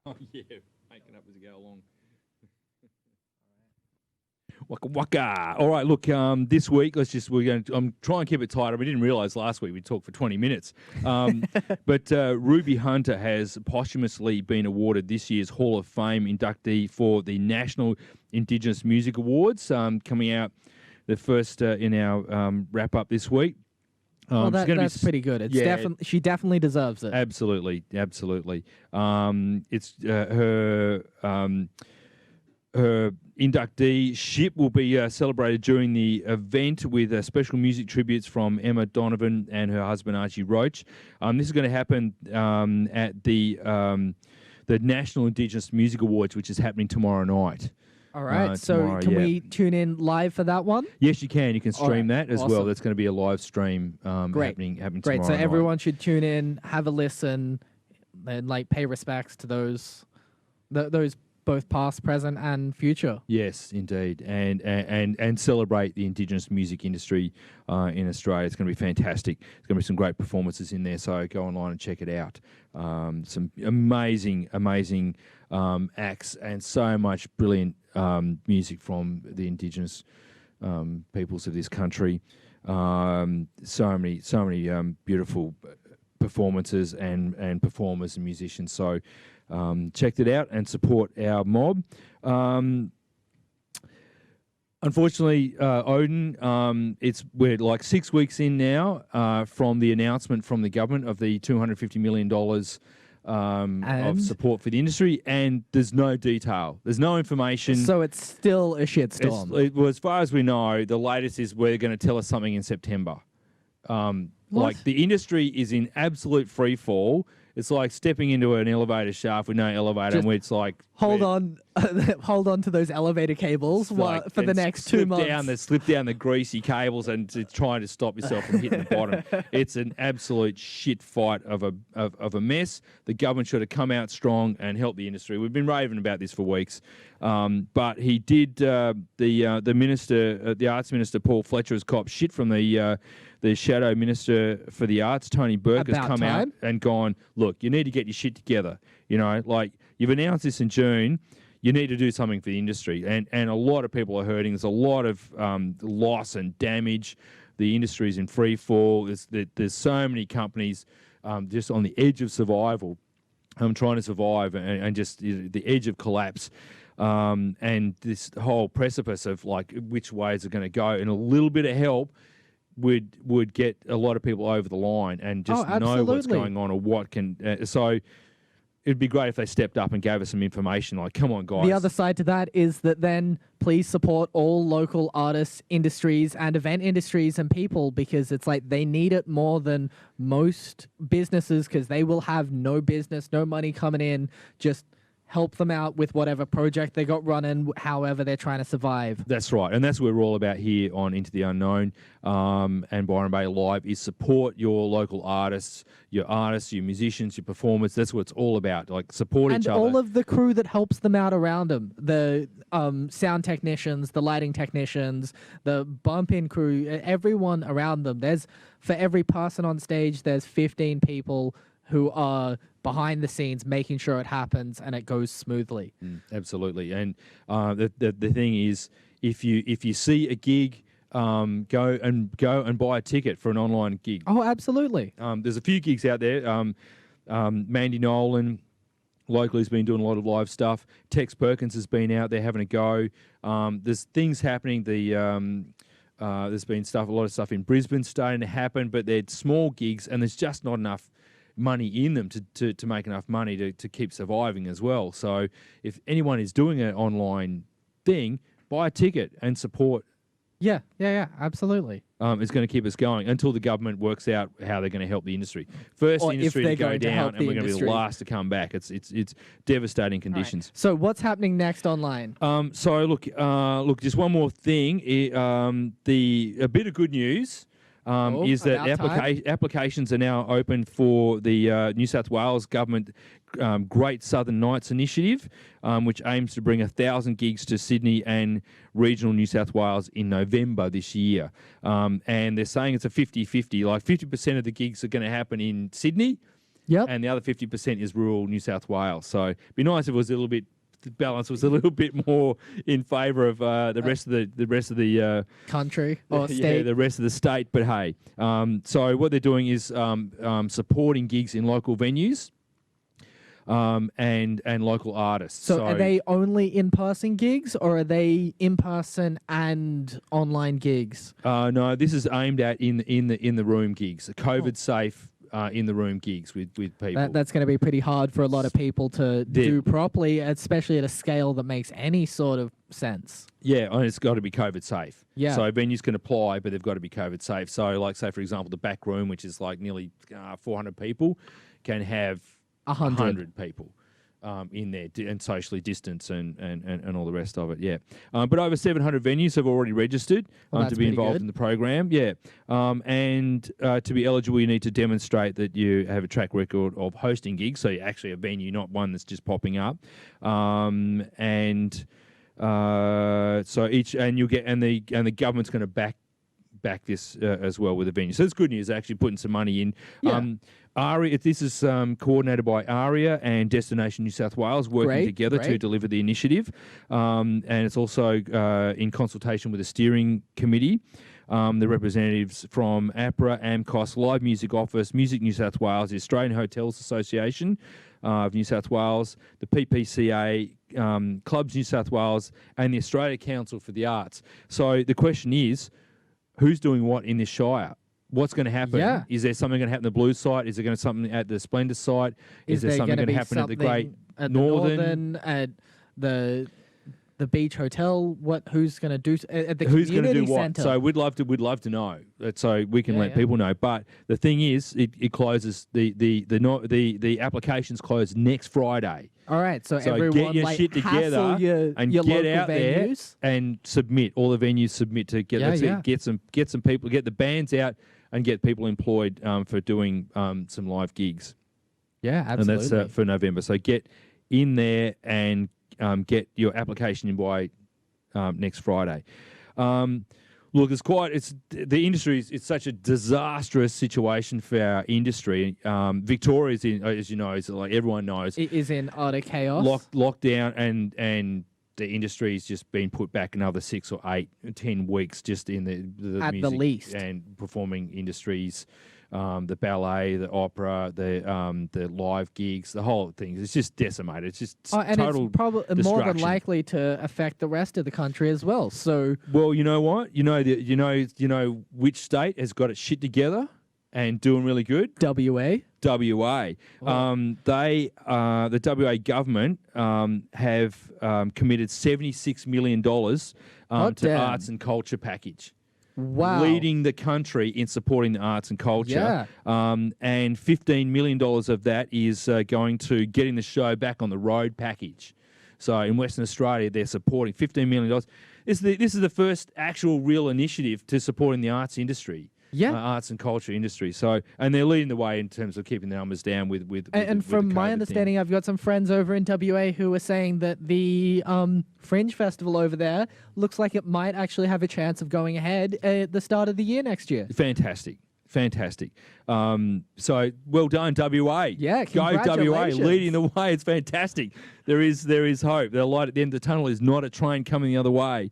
Oh, yeah, making up as we go along. Waka waka. All right, look. This week, we're going to. I'm trying to keep it tighter. We didn't realise last week we talked for 20 minutes. But Ruby Hunter has posthumously been awarded this year's Hall of Fame inductee for the National Indigenous Music Awards, coming out the first in our wrap up this week. Well, that's pretty good. It's she definitely deserves it. Absolutely. It's her inducteeship will be celebrated during the event with special music tributes from Emma Donovan and her husband Archie Roach. This is going to happen at the National Indigenous Music Awards, which is happening tomorrow night. All right, so can we tune in live for that one? Yes, you can. You can stream that as awesome. well. That's going to be a live stream happening tomorrow Great, so night. everyone should tune in, have a listen, and pay respects to those both past, present, and future. Yes, indeed, and celebrate the Indigenous music industry in Australia. It's going to be fantastic. There's going to be some great performances in there, so go online and check it out. Some amazing acts and so much brilliant music from the Indigenous peoples of this country. So many beautiful performances and performers and musicians. So check it out and support our mob. Unfortunately, Odin, we're like 6 weeks in now from the announcement from the government of the $250 million of support for the industry, and there's no detail. There's no information. So it's still a shitstorm. As far as we know, the latest is we're going to tell us something in September. Like the industry is in absolute free fall. It's like stepping into an elevator shaft with no elevator, and it's like hold on to those elevator cables for the next 2 months. Slip down the greasy cables and trying to stop yourself from hitting the bottom. It's an absolute shit fight of a mess. The government should have come out strong and helped the industry. We've been raving about this for weeks, but he did. The minister, the arts minister, Paul Fletcher, has copped shit from the shadow minister for the arts, Tony Burke, has come out and gone, look, you need to get your shit together. You know, like you've announced this in June, you need to do something for the industry. And a lot of people are hurting. There's a lot of loss and damage. The industry's in free fall. There's so many companies just on the edge of survival, trying to survive and just the edge of collapse. And this whole precipice of like which ways are going to go, and a little bit of help would get a lot of people over the line and just know what's going on or what can. So it'd be great if they stepped up and gave us some information. Like, come on, guys. The other side to that is that then please support all local artists, industries, and event industries and people, because it's like they need it more than most businesses, because they will have no business, no money coming in. Just help them out with whatever project they got running, however they're trying to survive. That's right. And that's what we're all about here on Into the Unknown and Byron Bay Live, is support your local artists, your musicians, your performers. That's what it's all about. Like, support each other. And all of the crew that helps them out around them. The sound technicians, the lighting technicians, the bump-in crew, everyone around them. For every person on stage, there's 15 people who are behind the scenes making sure it happens and it goes smoothly. Absolutely. And the thing is, if you see a gig, go and buy a ticket for an online gig. Oh, absolutely. There's a few gigs out there. Mandy Nolan locally has been doing a lot of live stuff. Tex Perkins has been out there having a go. There's things happening. There's been a lot of stuff in Brisbane starting to happen, but they're small gigs and there's just not enough money in them to make enough money to keep surviving as well. So if anyone is doing an online thing, buy a ticket and support. Yeah, absolutely. It's going to keep us going until the government works out how they're going to help the industry. First, the industry to go down, and we're going to be the last to come back. It's devastating conditions. Right. So what's happening next online? So look, just one more thing. A bit of good news. Is that applications are now open for the New South Wales Government Great Southern Nights Initiative, which aims to bring 1,000 gigs to Sydney and regional New South Wales in November this year. And they're saying it's a 50-50. Like 50% of the gigs are going to happen in Sydney Yep. and the other 50% is rural New South Wales. So it'd be nice if it was a little bit. The balance was a little bit more in favour of the rest of the Country or yeah, state. the rest of the state. But hey, so what they're doing is supporting gigs in local venues and local artists. So are they only in-person gigs, or are they in-person and online gigs? No, this is aimed at in the room gigs, COVID safe. In the room gigs with people. That's going to be pretty hard for a lot of people to do properly, especially at a scale that makes any sort of sense. Yeah, and it's got to be COVID safe. Yeah. So venues can apply, but they've got to be COVID safe. So, like, say for example, the back room, which is like nearly 400 people, can have 100 people in there and socially distance and all the rest of it. Yeah, but over 700 venues have already registered to be involved in the program. Yeah, and to be eligible, you need to demonstrate that you have a track record of hosting gigs. So you're actually a venue, not one that's just popping up. So each and you'll get and the government's going to back this as well with the venue. So it's good news. They're actually putting some money in. Yeah. ARIA, this is coordinated by ARIA and Destination New South Wales working together to deliver the initiative. And it's also in consultation with the steering committee, the representatives from APRA, AMCOS, Live Music Office, Music New South Wales, the Australian Hotels Association of New South Wales, the PPCA, Clubs New South Wales, and the Australia Council for the Arts. So the question is, who's doing what in this shire? What's going to happen? Yeah. Is there something going to happen at the Blues site? Is there going to something at the Splendor site? Is there something going to happen at the Great at Northern? The Northern, at the Beach Hotel? Who's going to do at the Who's going to do community what? centre? So we'd love to know, so we can let people know. But the thing is, it closes the applications close next Friday. All right, so So everyone get your shit together and your get local out venues. there and submit. All the venues submit to get get some people, get the bands out and get people employed for doing some live gigs. Yeah, absolutely. And that's for November. So get in there and get your application in by next Friday. Look, the industry it's such a disastrous situation for our industry. Victoria's in, as you know, is like everyone knows, It is in utter chaos. Lockdown and the industry's just been put back another 6 or 8, 10 weeks just in the At music the least. and performing industries. The ballet, the opera, the live gigs, the whole thing. It's just decimated. It's just and total it's probably more than destruction. likely to affect the rest of the country as well. So, Well, you know what? You know which state has got its shit together and doing really good? WA. WA. The WA government have committed $76 million to damn. arts and culture package. Wow. Leading the country in supporting the arts and culture. Yeah. And $15 million of that is going to getting the show back on the road package. So in Western Australia, they're supporting $15 million. This is the first actual real initiative to supporting the arts industry. Yeah. Arts and culture industry. So, and they're leading the way in terms of keeping the numbers down with And from the my COVID understanding, thing. I've got some friends over in WA who are saying that the Fringe Festival over there looks like it might actually have a chance of going ahead at the start of the year next year. Fantastic. So well done, WA. Yeah, go WA, congratulations. leading the way. It's fantastic. There is hope. The light at the end of the tunnel is not a train coming the other way.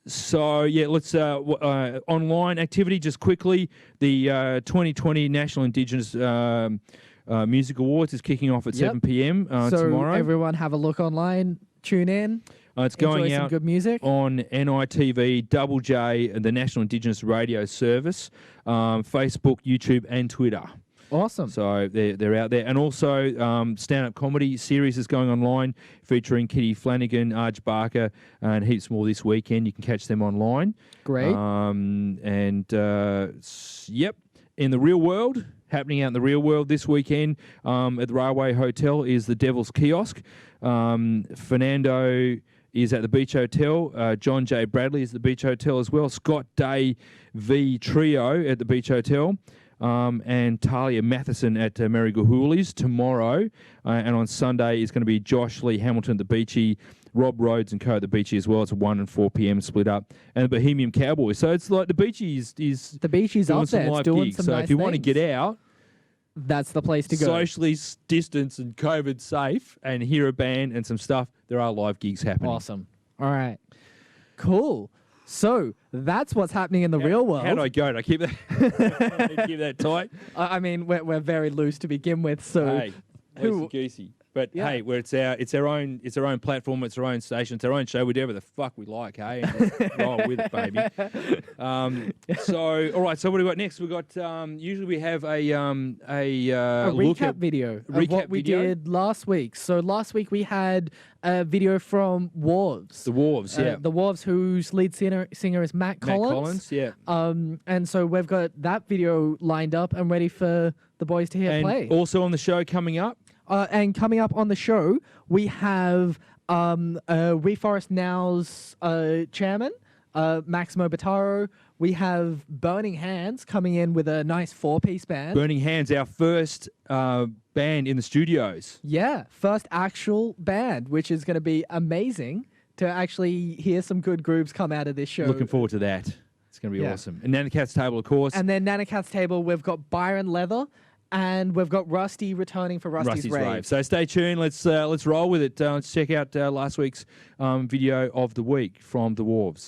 So yeah, let's online activity just quickly. The 2020 National Indigenous Music Awards is kicking off at 7 p.m. So tomorrow. everyone have a look online, tune in. It's enjoy going some out good music. on NITV, Double J, the National Indigenous Radio Service, Facebook, YouTube, and Twitter. Awesome. So they're out there. And also stand-up comedy series is going online featuring Kitty Flanagan, Arj Barker, and heaps more this weekend. You can catch them online. Great. Yep, in the real world, happening out in the real world this weekend at the Railway Hotel is the Devil's Kiosk. Fernando is at the Beach Hotel. John J. Bradley is at the Beach Hotel as well. Scott Day V Trio at the Beach Hotel. And Talia Matheson at Marigoohoolies tomorrow. And on Sunday is going to be Josh Lee Hamilton at the Beachy, Rob Rhodes and co at the Beachy as well. It's a 1 and 4 p.m. split up. And the Bohemian Cowboys. So it's like the Beachy is the Beachy's doing up some there. It's live doing gigs. some So nice if you want to things. get out, that's the place to go. socially distanced and COVID safe, and hear a band and some stuff, there are live gigs happening. Awesome. All right. Cool. So that's what's happening in the real world. How do I go? Do I keep that? Keep that tight. I mean, we're very loose to begin with. So Hey, loosey goosey. But Yeah. hey, where it's our own platform, it's our own station, it's our own show, whatever the fuck we like, hey, and just roll with it, baby. So all right, so what do we got next? We got usually we have a look recap at video of recap what we video? did last week. So last week we had a video from Wharves. the Wharves, yeah. The Wharves, whose lead singer is Matt Matt Collins. Collins, yeah. And so we've got that video lined up and ready for the boys to hear And play. also on the show coming up, And coming up on the show, we have Reforest Now's chairman, Maximo Bataro. We have Burning Hands coming in with a nice 4-piece band. Burning Hands, our first band in the studios. Yeah, first actual band, which is going to be amazing to actually hear some good grooves come out of this show. Looking forward to that. It's going to be Yeah. awesome. And Nana Cat's Table, of course. And then Nana Cat's Table, we've got Byron Leather, and we've got Rusty returning for Rusty's Rave. So stay tuned. Let's roll with it. Let's check out last week's video of the week from the Wharves.